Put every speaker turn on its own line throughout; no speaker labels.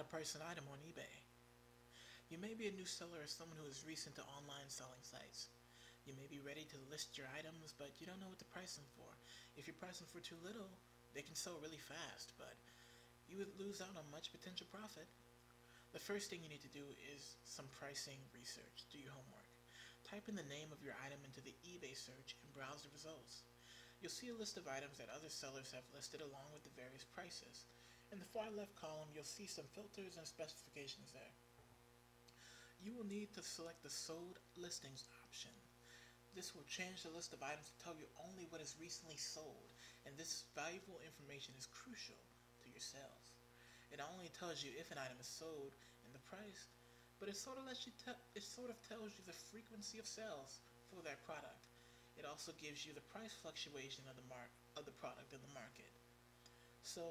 to price an item on eBay? You may be a new seller or someone who is recent to online selling sites. You may be ready to list your items, but you don't know what to price them for. If you price them for too little, they can sell really fast, but you would lose out on much potential profit. The first thing you need to do is some pricing research. Do your homework. Type in the name of your item into the eBay search and browse the results. You'll see a list of items that other sellers have listed along with the various prices. In the far left column, you'll see some filters and specifications there. You will need to select the Sold Listings option. This will change the list of items to tell you only what is recently sold, and this valuable information is crucial to your sales. It not only tells you if an item is sold and the price, but it sort of tells you the frequency of sales for that product. It also gives you the price fluctuation of the product in the market. So,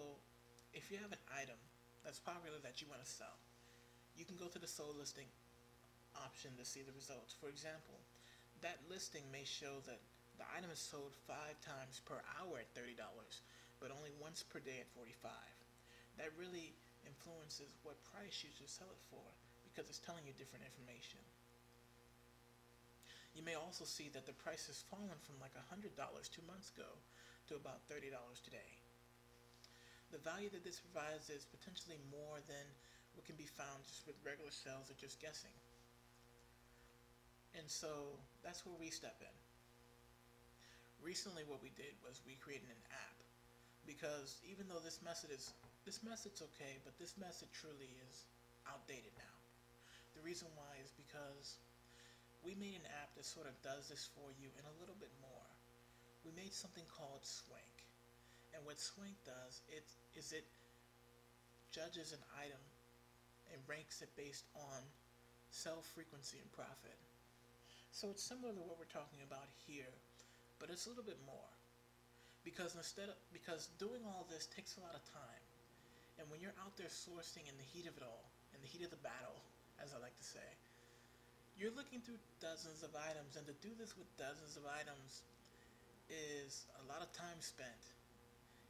if you have an item that's popular that you want to sell, you can go to the Sold Listing option to see the results. For example, that listing may show that the item is sold 5 times per hour at $30, but only once per day at $45. That really influences what price you should sell it for, because it's telling you different information. You may also see that the price has fallen from like $100 2 months ago to about $30 today. The value that this provides is potentially more than what can be found just with regular sales or just guessing. And so that's where we step in. Recently what we did was we created an app, because even though this method's okay, but this method truly is outdated now. The reason why is because we made an app that sort of does this for you and a little bit more. We made something called Swank. And what Swank does is it judges an item and ranks it based on sell frequency and profit. So it's similar to what we're talking about here, but it's a little bit more. Because doing all this takes a lot of time. And when you're out there sourcing in the heat of it all, in the heat of the battle, as I like to say, you're looking through dozens of items, and to do this with dozens of items is a lot of time spent.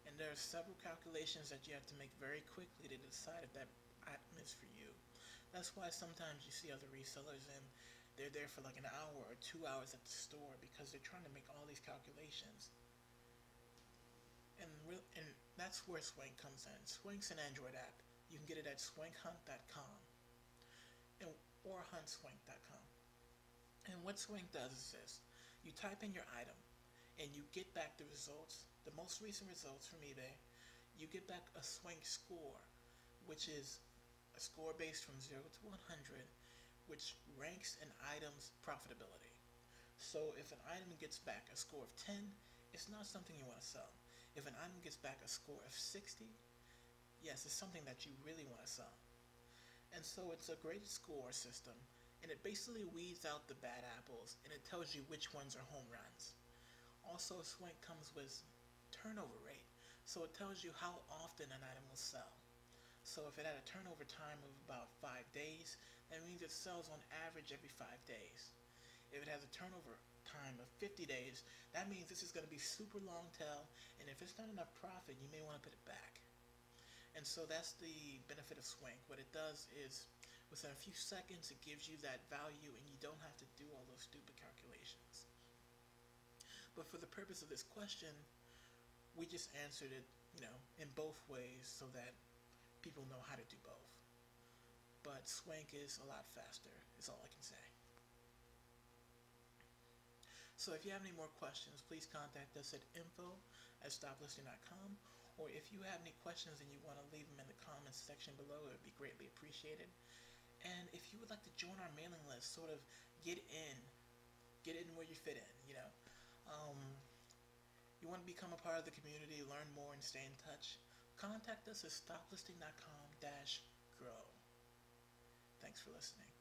And there are several calculations that you have to make very quickly to decide if that item is for you. That's why sometimes you see other resellers and they're there for like an hour or 2 hours at the store because they're trying to make all these calculations. And that's where Swank comes in. Swank's an Android app. You can get it at swankhunt.com or huntswank.com. And what Swank does is this. You type in your item and you get back the results, the most recent results from eBay. You get back a Swank score, which is a score based from 0 to 100, which ranks an item's profitability. So if an item gets back a score of 10, it's not something you want to sell. If an item gets back a score of 60, yes, it's something that you really want to sell. And so it's a graded score system, and it basically weeds out the bad apples, and it tells you which ones are home runs. Also, Swank comes with turnover rate, so it tells you how often an item will sell. So if it had a turnover time of about 5 days, that means it sells on average every 5 days. If it has a turnover time of 50 days, that means this is going to be super long tail, and if it's not enough profit, you may want to put it back. And so that's the benefit of Swank. What it does is, within a few seconds, it gives you that value, and you don't have to do all those stupid calculations. But for the purpose of this question, we just answered it, in both ways so that people know how to do both. But Swank is a lot faster, is all I can say. So if you have any more questions, please contact us at info@stoplisting.com, or if you have any questions and you want to leave them in the comments section below, it would be greatly appreciated. And if you would like to join our mailing list, sort of get in where you fit in, you want to become a part of the community, learn more, and stay in touch, contact us at stoplisting.com/grow. Thanks for listening.